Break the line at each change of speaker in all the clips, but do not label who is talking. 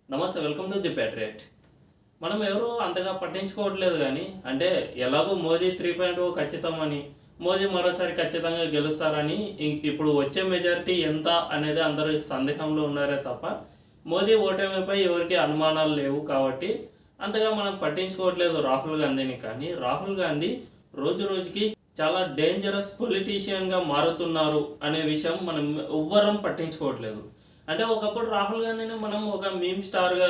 నమస్తే, welcome to the patriot. మనం ఎవరు అంతగా పట్టించుకోవట్లేదు కానీ అంటే ఎలాగో మోదీ 3.0 ఖచ్చితం అని, మోదీ మరోసారి ఖచ్చితంగా గెలుస్తారని, ఇప్పుడు వచ్చే మెజారిటీ ఎంత అనేది అందరూ సందేహంలో ఉన్నారే తప్ప మోదీ ఓటమిపై ఎవరికి అనుమానాలు లేవు. కాబట్టి అంతగా మనం పట్టించుకోవట్లేదు రాహుల్ గాంధీని. కానీ రాహుల్ గాంధీ రోజు రోజుకి చాలా డేంజరస్ పొలిటీషియన్గా మారుతున్నారు అనే విషయం మనం ఎవ్వరం పట్టించుకోవట్లేదు. అంటే ఒకప్పుడు రాహుల్ గాంధీని మనం ఒక మీమ్ స్టార్గా,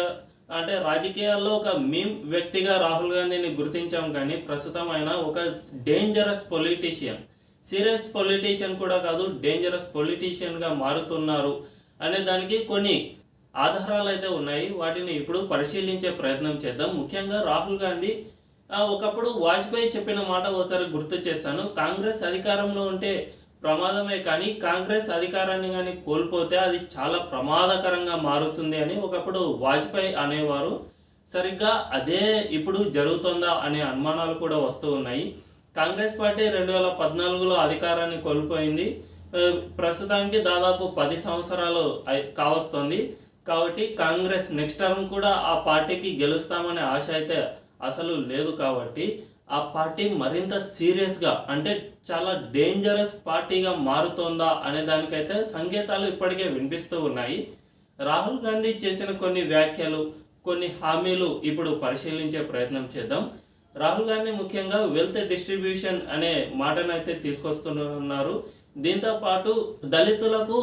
అంటే రాజకీయాల్లో ఒక మీమ్ వ్యక్తిగా రాహుల్ గాంధీని గుర్తించాం. కానీ ప్రస్తుతం ఆయన ఒక డేంజరస్ పొలిటీషియన్, సీరియస్ పొలిటీషియన్ కూడా కాదు, డేంజరస్ పొలిటీషియన్గా మారుతున్నారు అనే దానికి కొన్ని ఆధారాలు అయితే ఉన్నాయి. వాటిని ఇప్పుడు పరిశీలించే ప్రయత్నం చేద్దాం. ముఖ్యంగా రాహుల్ గాంధీ ఒకప్పుడు వాజ్పేయి చెప్పిన మాట ఒకసారి గుర్తు చేస్తాను. కాంగ్రెస్ అధికారంలో ఉంటే ప్రమాదమే, కానీ కాంగ్రెస్ అధికారాన్ని కానీ కోల్పోతే అది చాలా ప్రమాదకరంగా మారుతుంది అని ఒకప్పుడు వాజ్పేయి అనేవారు. సరిగ్గా అదే ఇప్పుడు జరుగుతుందా అనే అనుమానాలు కూడా వస్తూ ఉన్నాయి. కాంగ్రెస్ పార్టీ 2014లో అధికారాన్ని కోల్పోయింది. ప్రస్తుతానికి దాదాపు 10 సంవత్సరాలు కావస్తుంది. కాబట్టి కాంగ్రెస్ నెక్స్ట్ టర్మ్ కూడా ఆ పార్టీకి గెలుస్తామనే ఆశ అయితే అసలు లేదు. కాబట్టి ఆ పార్టీ మరింత సీరియస్గా, అంటే చాలా డేంజరస్ పార్టీగా మారుతోందా అనే దానికైతే సంకేతాలు ఇప్పటికే వినిపిస్తూ ఉన్నాయి. రాహుల్ గాంధీ చేసిన కొన్ని వ్యాఖ్యలు, కొన్ని హామీలు ఇప్పుడు పరిశీలించే ప్రయత్నం చేద్దాం. రాహుల్ గాంధీ ముఖ్యంగా వెల్త్ డిస్ట్రిబ్యూషన్ అనే మాటనైతే తీసుకొస్తున్నారు. దీంతో పాటు దళితులకు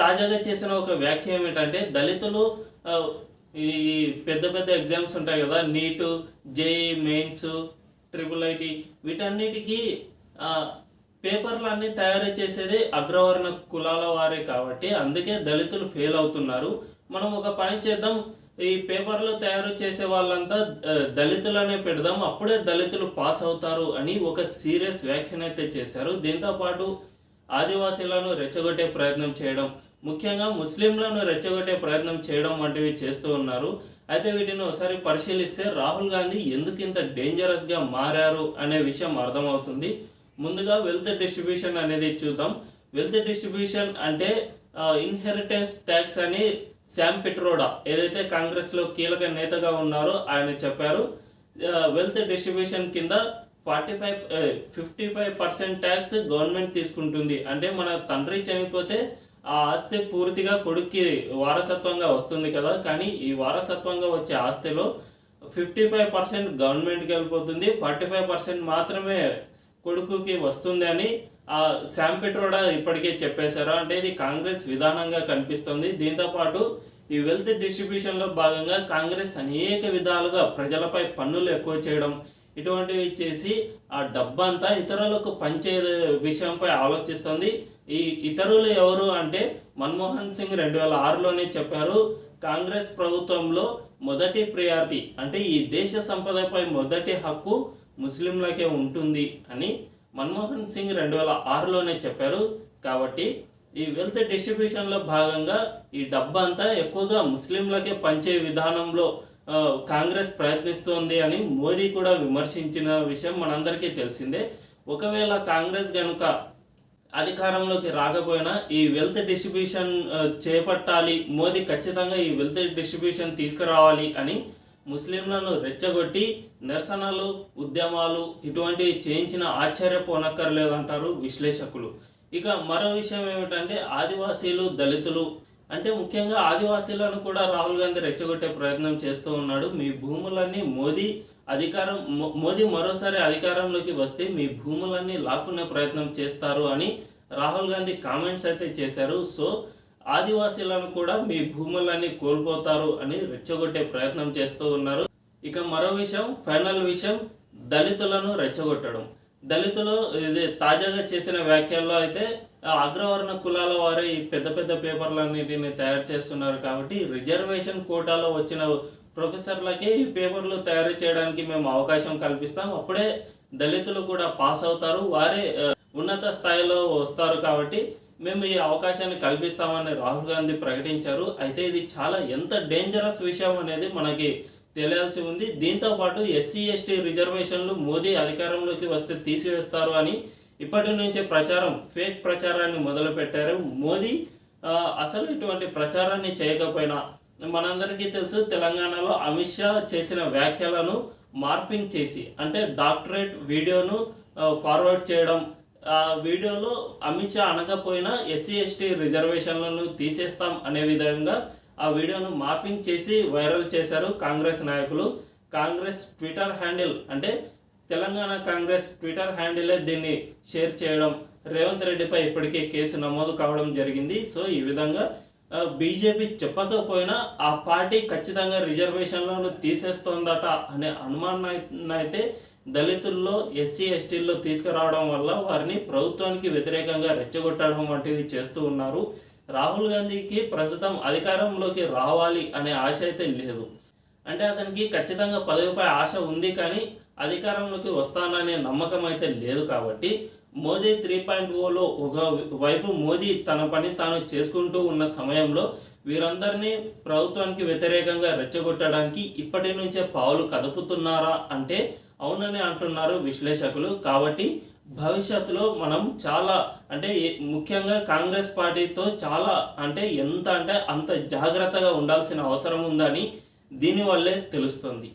తాజాగా చేసిన ఒక వ్యాఖ్య ఏమిటంటే, దళితులు ఈ పెద్ద పెద్ద ఎగ్జామ్స్ ఉంటాయి కదా, నీటు, జేఈ మెయిన్స్, IIIT, వీటన్నిటికీ పేపర్లు అన్నీ తయారు చేసేది అగ్రవర్ణ కులాల వారే. కాబట్టి అందుకే దళితులు ఫెయిల్ అవుతున్నారు. మనం ఒక పని చేద్దాం, ఈ పేపర్లు తయారు చేసే వాళ్ళంతా దళితులనే పెడదాం, అప్పుడే దళితులు పాస్ అవుతారు అని ఒక సీరియస్ వ్యాఖ్యనైతే చేశారు. దీంతోపాటు ఆదివాసీలను రెచ్చగొట్టే ప్రయత్నం చేయడం, ముఖ్యంగా ముస్లింలను రెచ్చగొట్టే ప్రయత్నం చేయడం వంటివి చేస్తూ ఉన్నారు. అయితే వీటిని ఒకసారి పరిశీలిస్తే రాహుల్ గాంధీ ఎందుకు ఇంత డేంజరస్గా మారారు అనే విషయం అర్థమవుతుంది. ముందుగా వెల్త్ డిస్ట్రిబ్యూషన్ అనేది చూద్దాం. వెల్త్ డిస్ట్రిబ్యూషన్ అంటే ఇన్హెరిటెన్స్ ట్యాక్స్ అని శామ్ పిట్రోడా, ఏదైతే కాంగ్రెస్లో కీలక నేతగా ఉన్నారో, ఆయన చెప్పారు. వెల్త్ డిస్ట్రిబ్యూషన్ కింద 55% ట్యాక్స్ గవర్నమెంట్ తీసుకుంటుంది. అంటే మన తండ్రి చనిపోతే ఆ ఆస్తి పూర్తిగా కొడుక్కి వారసత్వంగా వస్తుంది కదా, కానీ ఈ వారసత్వంగా వచ్చే ఆస్తిలో 55% గవర్నమెంట్కి వెళ్ళిపోతుంది, 45% మాత్రమే కొడుకుకి వస్తుంది అని శామ్ పిట్రోడా ఇప్పటికే చెప్పేశారు. అంటే ఇది కాంగ్రెస్ విధానంగా కనిపిస్తుంది. దీంతోపాటు ఈ వెల్త్ డిస్ట్రిబ్యూషన్లో భాగంగా కాంగ్రెస్ అనేక విధాలుగా ప్రజలపై పన్నులు ఎక్కువ చేయడం, ఇటువంటివి చేసి ఆ డబ్బంతా ఇతరులకు పంచే విషయంపై ఆలోచిస్తుంది. ఈ ఇతరులు ఎవరు అంటే, మన్మోహన్ సింగ్ 2006లోనే చెప్పారు, కాంగ్రెస్ ప్రభుత్వంలో మొదటి ప్రియారిటీ అంటే ఈ దేశ సంపదపై మొదటి హక్కు ముస్లింలకే ఉంటుంది అని మన్మోహన్ సింగ్ 2006లోనే చెప్పారు. కాబట్టి ఈ వెల్త్ డిస్ట్రిబ్యూషన్లో భాగంగా ఈ డబ్బంతా ఎక్కువగా ముస్లింలకే పంచే విధానంలో కాంగ్రెస్ ప్రయత్నిస్తోంది అని మోదీ కూడా విమర్శించిన విషయం మనందరికీ తెలిసిందే. ఒకవేళ కాంగ్రెస్ కనుక అధికారంలోకి రాకపోయినా ఈ వెల్త్ డిస్ట్రిబ్యూషన్ చేపట్టాలి, మోదీ ఖచ్చితంగా ఈ వెల్త్ డిస్ట్రిబ్యూషన్ తీసుకురావాలి అని ముస్లింలను రెచ్చగొట్టి నిరసనలు, ఉద్యమాలు ఇటువంటివి చేయించిన ఆశ్చర్యపోనక్కర్లేదంటారు విశ్లేషకులు. ఇక మరో విషయం ఏమిటంటే, ఆదివాసీలు, దళితులు, అంటే ముఖ్యంగా ఆదివాసీలను కూడా రాహుల్ గాంధీ రెచ్చగొట్టే ప్రయత్నం చేస్తూ ఉన్నాడు. మీ భూములన్నీ మోదీ మరోసారి అధికారంలోకి వస్తే మీ భూములన్నీ లాక్కునే ప్రయత్నం చేస్తారు అని రాహుల్ గాంధీ కామెంట్స్ అయితే చేశారు. సో ఆదివాసీలను కూడా మీ భూములన్నీ కోల్పోతారు అని రెచ్చగొట్టే ప్రయత్నం చేస్తూ ఉన్నారు. ఇక మరో విషయం, ఫైనల్ విషయం, దళితులను రెచ్చగొట్టడం. దళితులు ఇది తాజాగా చేసిన వ్యాఖ్యల్లో అయితే, అగ్రవర్ణ కులాల వారే ఈ పెద్ద పెద్ద పేపర్లన్నిటిని తయారు చేస్తున్నారు. కాబట్టి రిజర్వేషన్ కోటాలో వచ్చిన ప్రొఫెసర్లకే ఈ పేపర్లు తయారు చేయడానికి మేము అవకాశం కల్పిస్తాం, అప్పుడే దళితులు కూడా పాస్ అవుతారు, వారే ఉన్నత స్థాయిలో వస్తారు. కాబట్టి మేము ఈ అవకాశాన్ని కల్పిస్తామని రాహుల్ గాంధీ ప్రకటించారు. అయితే ఇది చాలా ఎంత డేంజరస్ విషయం అనేది మనకి తెలియాల్సి ఉంది. దీంతోపాటు SC/ST రిజర్వేషన్లు మోదీ అధికారంలోకి వస్తే తీసివేస్తారు అని ఇప్పటి నుంచే ఫేక్ ప్రచారాన్ని మొదలుపెట్టారు. మోదీ అసలు ఇటువంటి ప్రచారాన్ని చేయకపోయినా మనందరికీ తెలుసు తెలంగాణలో అమిత్ షా చేసిన వ్యాఖ్యలను మార్ఫింగ్ చేసి అంటే డాక్టరేట్ వీడియోను ఫార్వర్డ్ చేయడం. ఆ వీడియోలో అమిత్ షా అనకపోయినా ఎస్సీ ఎస్టీ రిజర్వేషన్లను తీసేస్తాం అనే విధంగా ఆ వీడియోను మార్ఫింగ్ చేసి వైరల్ చేశారు కాంగ్రెస్ నాయకులు. కాంగ్రెస్ ట్విట్టర్ హ్యాండిల్ అంటే తెలంగాణ కాంగ్రెస్ ట్విట్టర్ హ్యాండిలే దీన్ని షేర్ చేయడం. రేవంత్ రెడ్డిపై ఇప్పటికే కేసు నమోదు కావడం జరిగింది. సో ఈ విధంగా బీజేపీ చెప్పకపోయినా ఆ పార్టీ ఖచ్చితంగా రిజర్వేషన్లను తీసేస్తోందట అనే అనుమానాన్ని అయితే దళితుల్లో ఎస్సీ ఎస్టీల్లో తీసుకురావడం వల్ల వారిని ప్రభుత్వానికి వ్యతిరేకంగా రెచ్చగొట్టడం వంటివి చేస్తూ ఉన్నారు. రాహుల్ గాంధీకి ప్రస్తుతం అధికారంలోకి రావాలి అనే ఆశ అయితే లేదు. అంటే అతనికి ఖచ్చితంగా పదవిపై ఆశ ఉంది, కానీ అధికారంలోకి వస్తాననే నమ్మకం అయితే లేదు. కాబట్టి మోదీ 3.0లో ఒక వైపు మోదీ తన పని తాను చేసుకుంటూ ఉన్న సమయంలో వీరందరినీ ప్రభుత్వానికి వ్యతిరేకంగా రెచ్చగొట్టడానికి ఇప్పటి నుంచే పావులు కదుపుతున్నారా అంటే అవునని అంటున్నారు విశ్లేషకులు. కాబట్టి భవిష్యత్తులో మనం చాలా అంటే ముఖ్యంగా కాంగ్రెస్ పార్టీతో చాలా అంటే ఎంత అంటే అంత జాగ్రత్తగా ఉండాల్సిన అవసరం ఉందని దీనివల్లే తెలుస్తుంది.